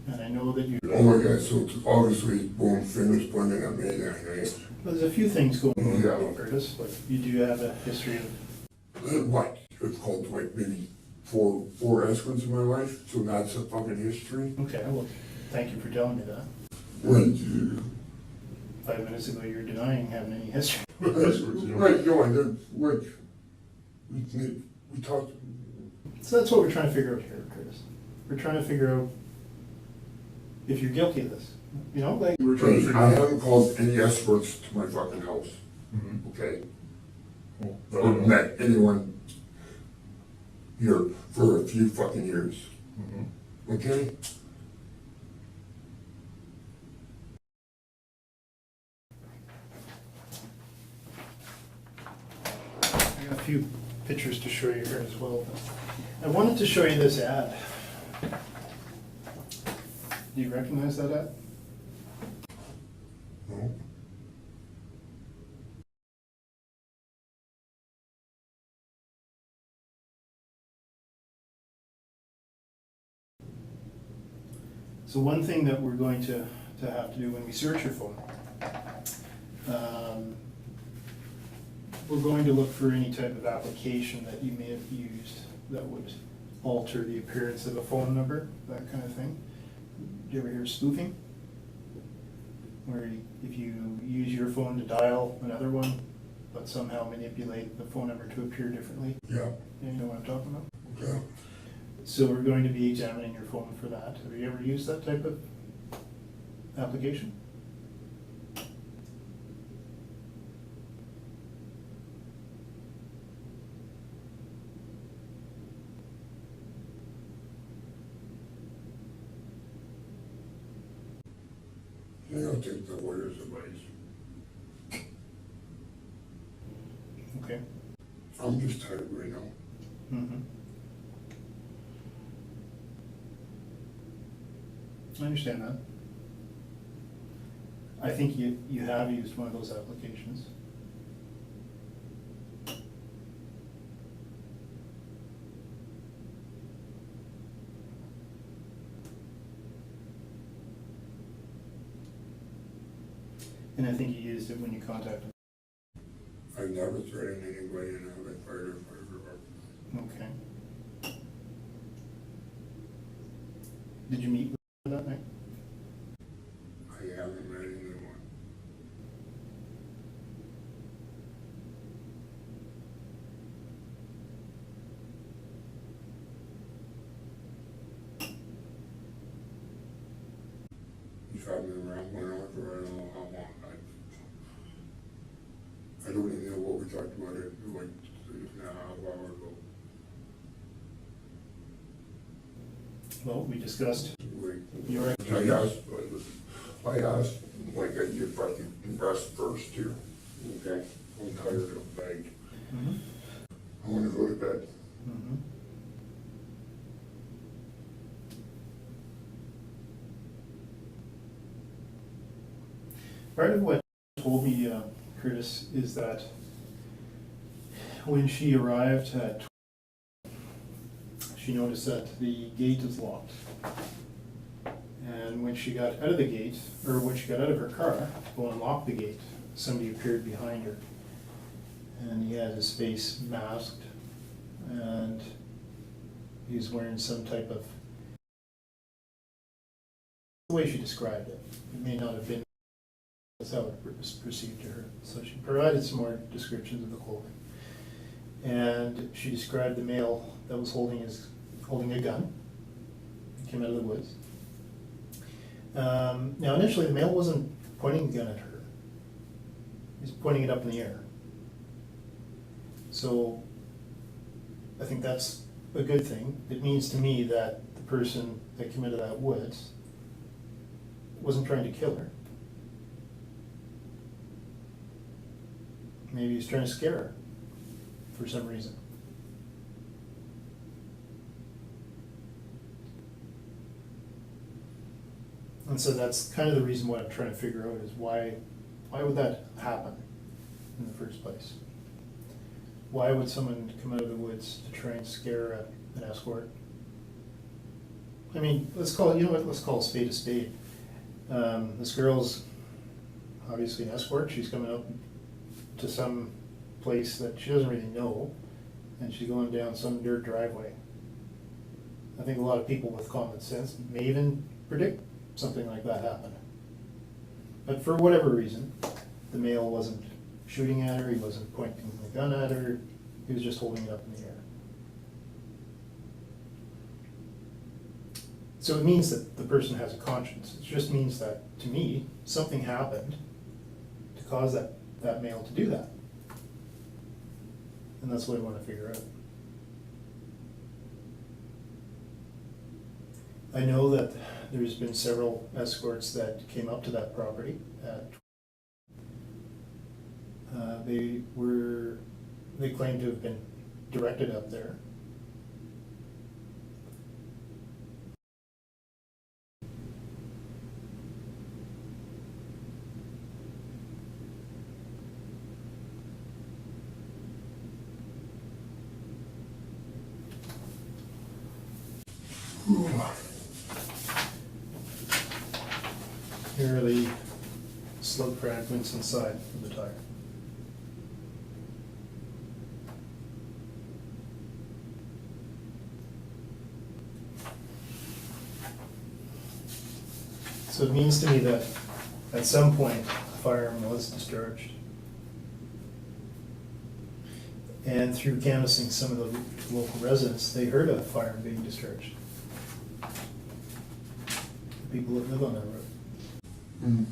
And I know that you, Oh my God, so it's obviously bone fingers pointing at me then, right? there's a few things going on, Yeah. Curtis, but you do have a history of, What? It's called like maybe four escorts in my life, so that's a fucking history. okay, well, thank you for telling me that. Right, 5 minutes ago, you were denying having any history. right, no, I did, like, we talked, So that's what we're trying to figure out here, Curtis. We're trying to figure out if you're guilty of this. You know, like, We're trying to figure I out. haven't called any escorts to my fucking house, Mhm. okay? Well, Or met anyone here for a few fucking years, Mhm. okay? I got a few pictures to show you here as well. I wanted to show you this ad. Do you recognize that ad? No? So one thing that we're going to have to do when we search your phone, we're going to look for any type of application that you may have used that would alter the appearance of a phone number, that kind of thing. Do you ever hear spoofing? Where if you use your phone to dial another one, but somehow manipulate the phone number to appear differently? Yeah, You know what I'm talking about? okay. So we're going to be examining your phone for that. Have you ever used that type of application? I don't take the lawyer's advice. Okay. I'm just tired right now. Mm-hmm. I understand that. I think you have used one of those applications. And I think you used it when you contacted. I never threatened anybody and I haven't fired a fire department. Okay. Did you meet with her that night? I haven't met anyone. You've had me around going on for I don't know how long. I don't even know what we talked about it like an hour ago. Well, we discussed Like, your. I asked, like, if I could rest first here, okay? I'm tired of like, Mhm. I wanna go to bed. Mhm. Part of what told me, Curtis, is that when she arrived at, she noticed that the gate is locked. And when she got out of the gate, or when she got out of her car to go unlock the gate, somebody appeared behind her. And he had his face masked, and he was wearing some type of, the way she described it, it may not have been, that's how it was perceived to her. So she provided some more descriptions of the clothing. And she described the male that was holding a gun. He came out of the woods. Now initially the male wasn't pointing the gun at her. He was pointing it up in the air. So I think that's a good thing. It means to me that the person that came out of that woods wasn't trying to kill her. Maybe he was trying to scare her for some reason. And so that's kind of the reason what I'm trying to figure out is why would that happen in the first place? Why would someone come out of the woods to try and scare an escort? I mean, let's call it, you know what, let's call a spade a spade. This girl's obviously an escort, she's coming up to some place that she doesn't really know, and she's going down some dirt driveway. I think a lot of people with common sense may even predict something like that happen. But for whatever reason, the male wasn't shooting at her, he wasn't pointing the gun at her, he was just holding it up in the air. So it means that the person has a conscience. It just means that, to me, something happened to cause that male to do that. And that's what I want to figure out. I know that there's been several escorts that came up to that property. They claimed to have been directed up there. Here are the slug fragments inside of the tire. So it means to me that at some point a firearm was discharged. And through canvassing some of the local residents, they heard a firearm being discharged. People that live on that road. Mm.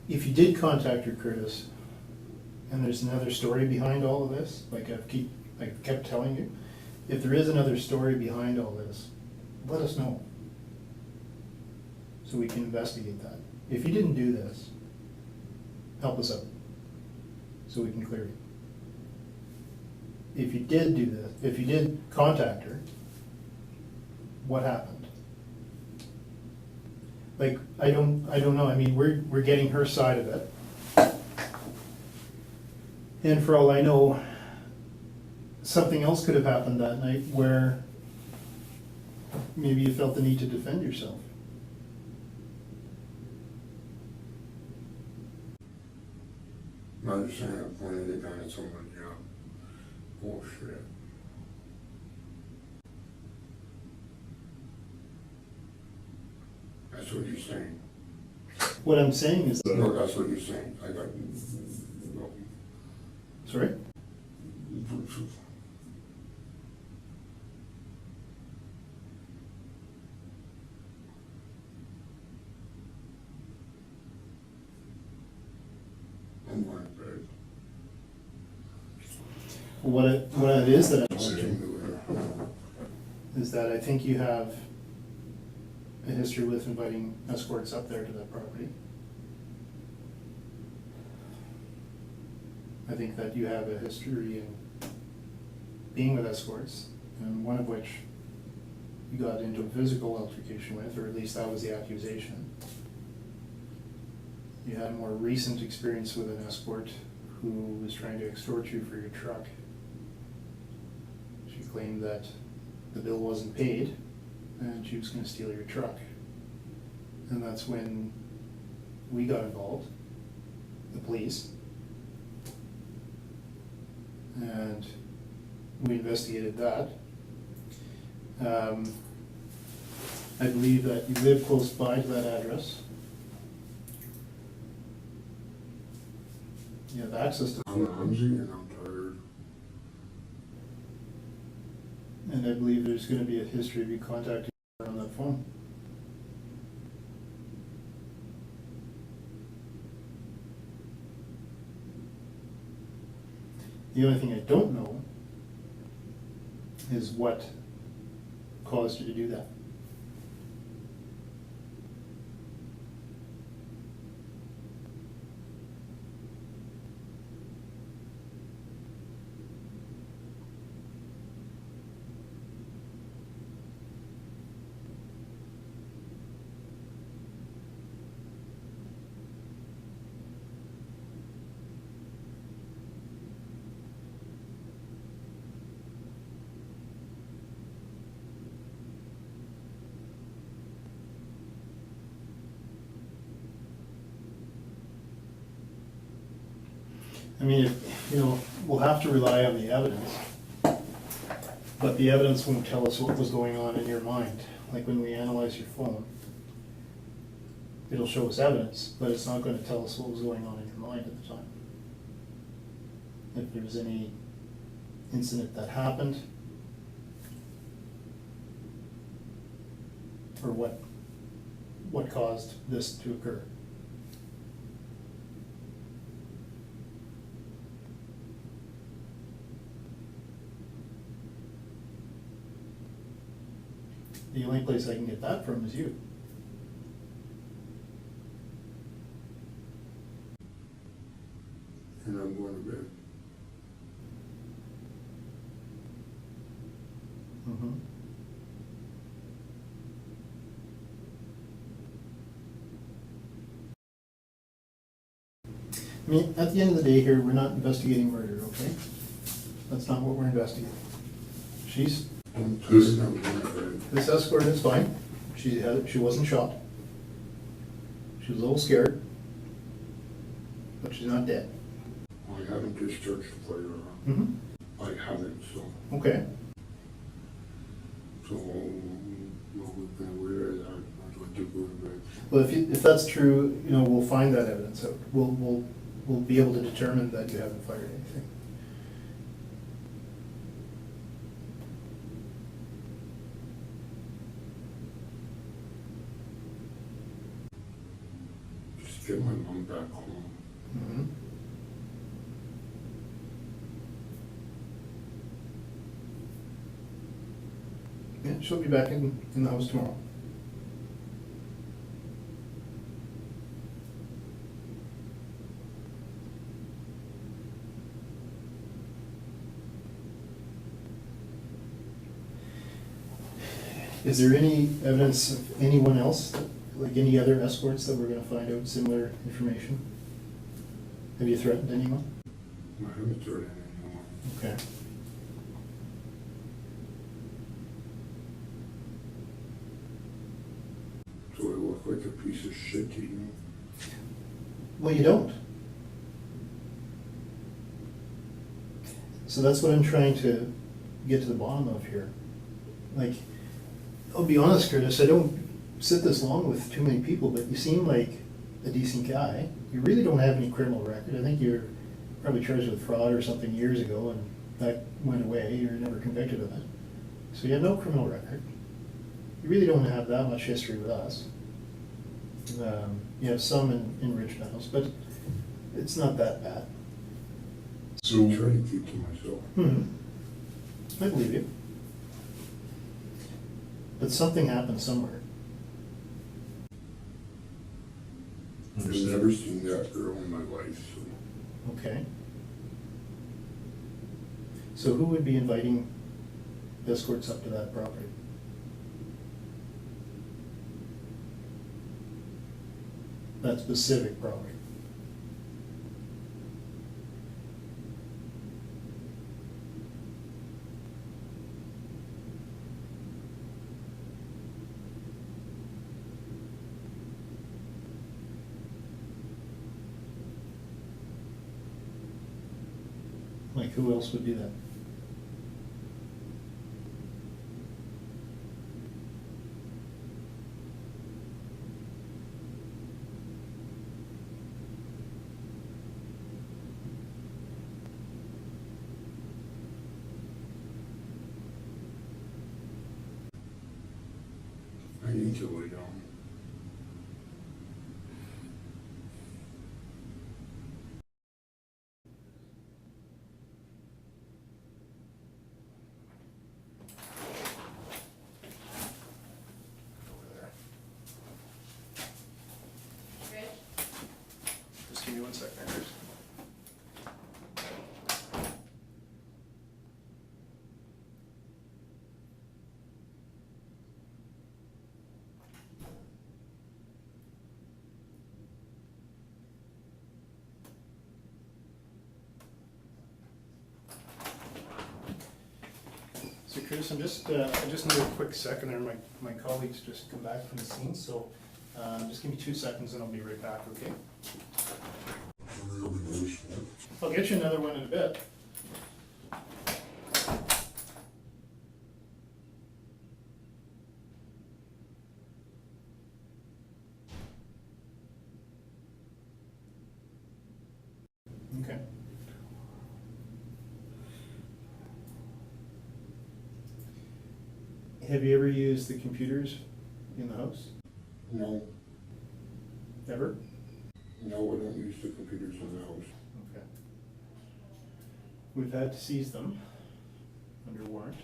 If you did contact her, Curtis, and there's another story behind all of this, like I've kept telling you, if there is another story behind all this, let us know, so we can investigate that. If you didn't do this, help us out, so we can clear you. If you did do this, if you did contact her, what happened? Like, I don't know, I mean, we're getting her side of it. And for all I know, something else could have happened that night where maybe you felt the need to defend yourself. I'm just saying, I pointed a gun at someone, you know, bullshit. That's what you're saying. What I'm saying is, No, that's what you're saying. I got, no. sorry? I'm going to bed. What it is that I want Nothing to to do do with it. is that I think you have a history with inviting escorts up there to that property. I think that you have a history in being with escorts, and one of which you got into a physical altercation with, or at least that was the accusation. You had a more recent experience with an escort who was trying to extort you for your truck. She claimed that the bill wasn't paid and she was going to steal your truck. And that's when we got involved, the police. And we investigated that. I believe that you live close by to that address. You have access to, I'm clumsy and I'm tired. and I believe there's going to be a history of you contacting her on that phone. The only thing I don't know is what caused you to do that. I mean, we'll have to rely on the evidence, but the evidence won't tell us what was going on in your mind. Like when we analyze your phone, it'll show us evidence, but it's not gonna tell us what was going on in your mind at the time. If there was any incident that happened, or what caused this to occur. The only place I can get that from is you. And I'm going to bed. Mhm. I mean, at the end of the day here, we're not investigating murder, okay? That's not what we're investigating. I'm tired, I'm going to bed. This escort is fine. She wasn't shot. She was a little scared, but she's not dead. I haven't discharged the firearm. Mm-hmm. I haven't, so, Okay. well, we've been aware of that. I'd like to go to bed. Well, if that's true, we'll find that evidence out. We'll be able to determine that you haven't fired anything. Just get my mom back home. Mm-hmm. Yeah, she'll be back in the house tomorrow. Is there any evidence of anyone else, like any other escorts that we're gonna find out similar information? Have you threatened anyone? I haven't threatened anyone. Okay. So I look like a piece of shit to you. Well, you don't. So that's what I'm trying to get to the bottom of here. Like, I'll be honest, Curtis, I don't sit this long with too many people, but you seem like a decent guy. You really don't have any criminal record. I think you're probably charged with fraud or something years ago, and that went away. You're never convicted of it. So you have no criminal record. You really don't have that much history with us. You have some in Richmond House, but it's not that bad. So, I'm trying to keep to myself. I believe you. But something happened somewhere. I've never seen that girl in my life, so Okay. So who would be inviting escorts up to that property? That specific property? Like, who else would do that? I need to lay down. Just give me 1 second, Chris. So Curtis, I just need a quick second there. My colleagues just come back from the scene, so just give me 2 seconds and I'll be right back, okay? really loose. I'll get you another one in a bit. Okay. Have you ever used the computers in the house? No, Ever? no, I don't use the computers in the house. Okay. We've had to seize them under warrant.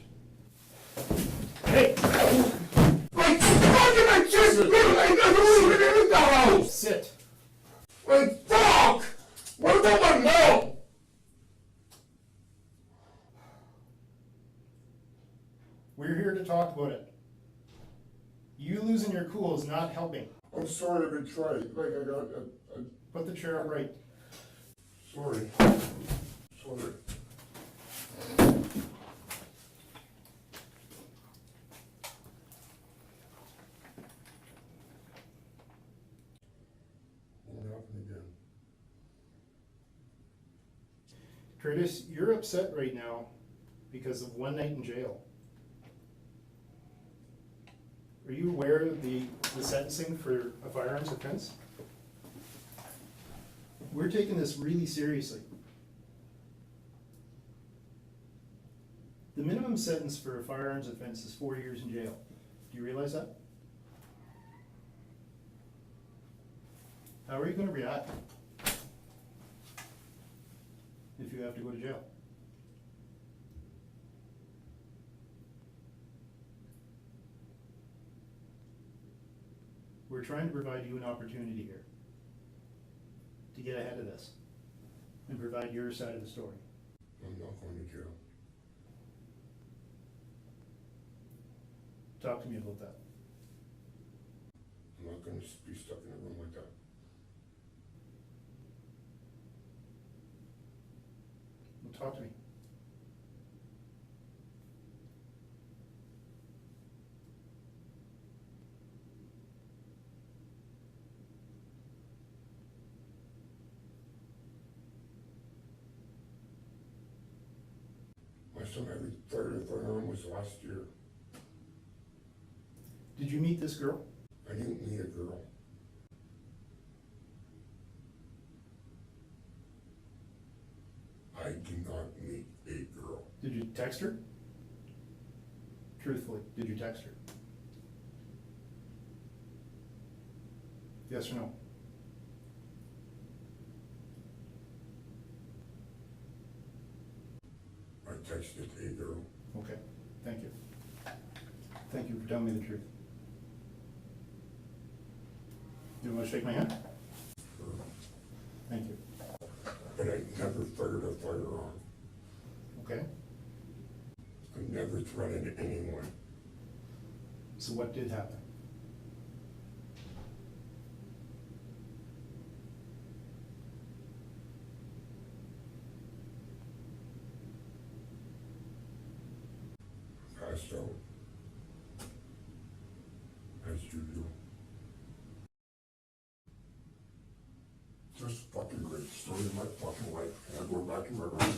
Hey! Like, fucking, I just, I don't even in the house! Sit! Like, fuck! What about my mom? We're here to talk about it. You losing your cool is not helping. I'm sorry, I've been trying, like, I got, Put the chair upright. sorry. Sorry. What happened again? Curtis, you're upset right now because of one night in jail. Are you aware of the sentencing for a firearms offense? We're taking this really seriously. The minimum sentence for a firearms offense is 4 years in jail. Do you realize that? How are you going to react if you have to go to jail? We're trying to provide you an opportunity here to get ahead of this and provide your side of the story. I'm not going to jail. Talk to me about that. I'm not gonna be stuck in a room like that. Well, talk to me. My son had a firearm was last year. Did you meet this girl? I didn't meet a girl. I did not meet a girl. Did you text her? Truthfully, did you text her? Yes or no? I texted a girl. Okay, thank you. Thank you for telling me the truth. You want to shake my hand? Thank you. But I never fired a firearm. Okay, I never threatened anyone. so what did happen? Passed out. As you do. Just fucking great story of my fucking life. Can I go back in my room?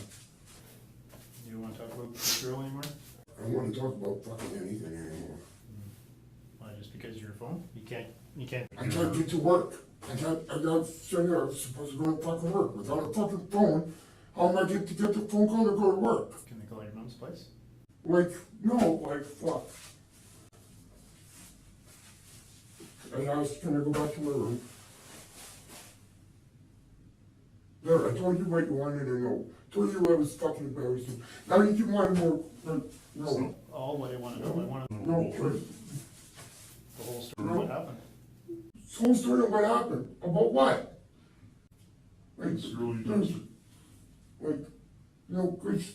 You don't want to talk about this girl anymore? I don't want to talk about fucking anything anymore. Why, just because of your phone? You can't. I can't get to work. I got sitting there, I was supposed to go to fucking work. Without a fucking phone, how am I get to get the phone call to go to work? Can they call your mom's place? Like, no, like, fuck. I asked, can I go back to my room? There, I told you what you wanted to know. Told you I was fucking embarrassing. Now you want more, like, no. All what I want to know. I want to know No, please. the whole story. What happened? Whole story of what happened. About what? Like, This girl you there's- texted. like, you know, Chris,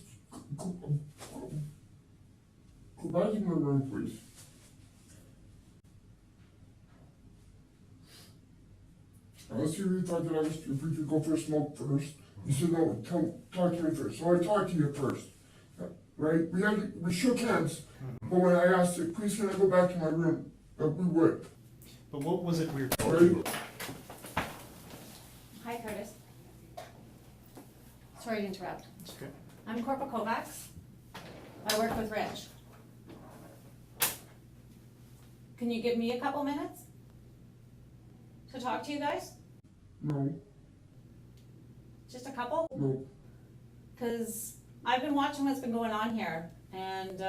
go back in my room, please. I asked you if you thought that if we could go for a smoke first. You said, no, talk to me first. So I talked to you first. Right? We shook hands. But when I asked you, please can I go back to my room, we would. But what was it we were Right? Hi, Curtis. sorry to interrupt. Okay. I'm Corporal Kovacs. I work with Rich. Can you give me a couple minutes to talk to you guys? No, Just a couple? no. Because I've been watching what's been going on here, and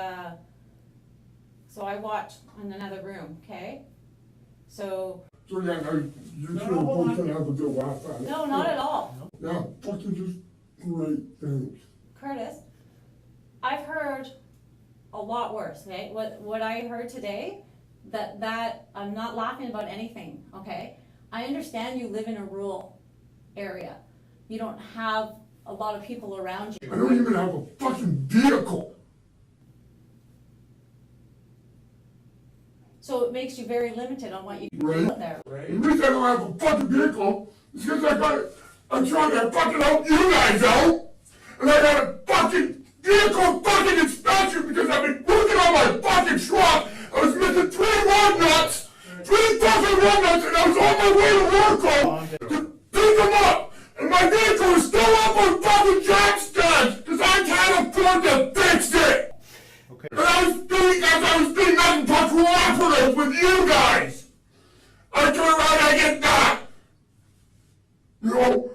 so I watch in another room, okay? So, So yeah, now you No, two no, are hold both on. gonna have a good laugh at it. no, not at all. Yeah, fucking just great, thanks. Curtis, I've heard a lot worse, okay? What I heard today, that I'm not laughing about anything, okay? I understand you live in a rural area. You don't have a lot of people around you. I don't even have a fucking vehicle. So it makes you very limited on what you can do Right. out there. The reason I don't have a fucking vehicle is because I'm trying to fucking help you guys out. And I got a fucking vehicle fucking inspection because I've been working on my fucking truck. I was missing 3 lug nuts, 3 fucking lug nuts, and I was on my way to work home to pick them up. And my vehicle is still up on fucking jack stands because I can't afford to fix it. Okay. And I was being nothing but cooperative with you guys. I turn around, I get that. You know?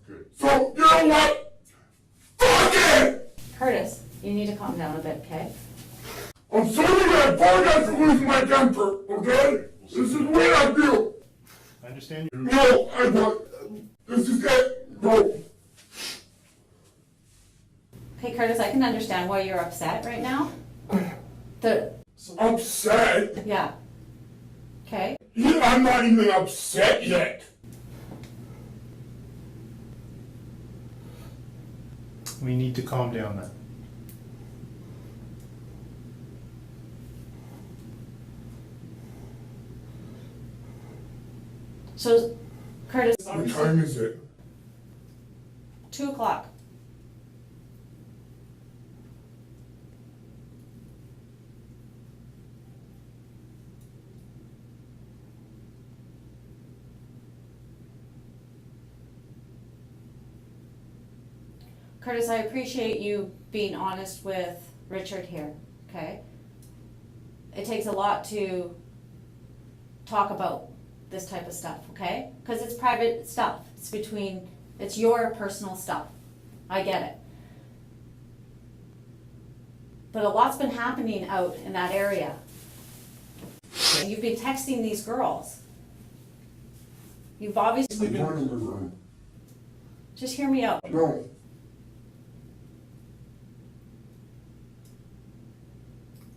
Okay. So, you know what? Fuck it! Curtis, you need to calm down a bit, okay? I'm sorry that I apologize for losing my temper, okay? This is the way I feel. I understand you. No, I don't. This is it. No. Okay, Curtis, I can understand why you're upset right now. Upset? Yeah. Okay? I'm not even upset yet. We need to calm down then. So, Curtis, What time is it? 2 o'clock. Curtis, I appreciate you being honest with Richard here, okay? It takes a lot to talk about this type of stuff, okay? Because it's private stuff. It's your personal stuff. I get it. But a lot's been happening out in that area. You've been texting these girls. You've obviously I'm been, not in my room. just hear me out. No.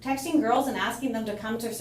Texting girls and asking them to come to certain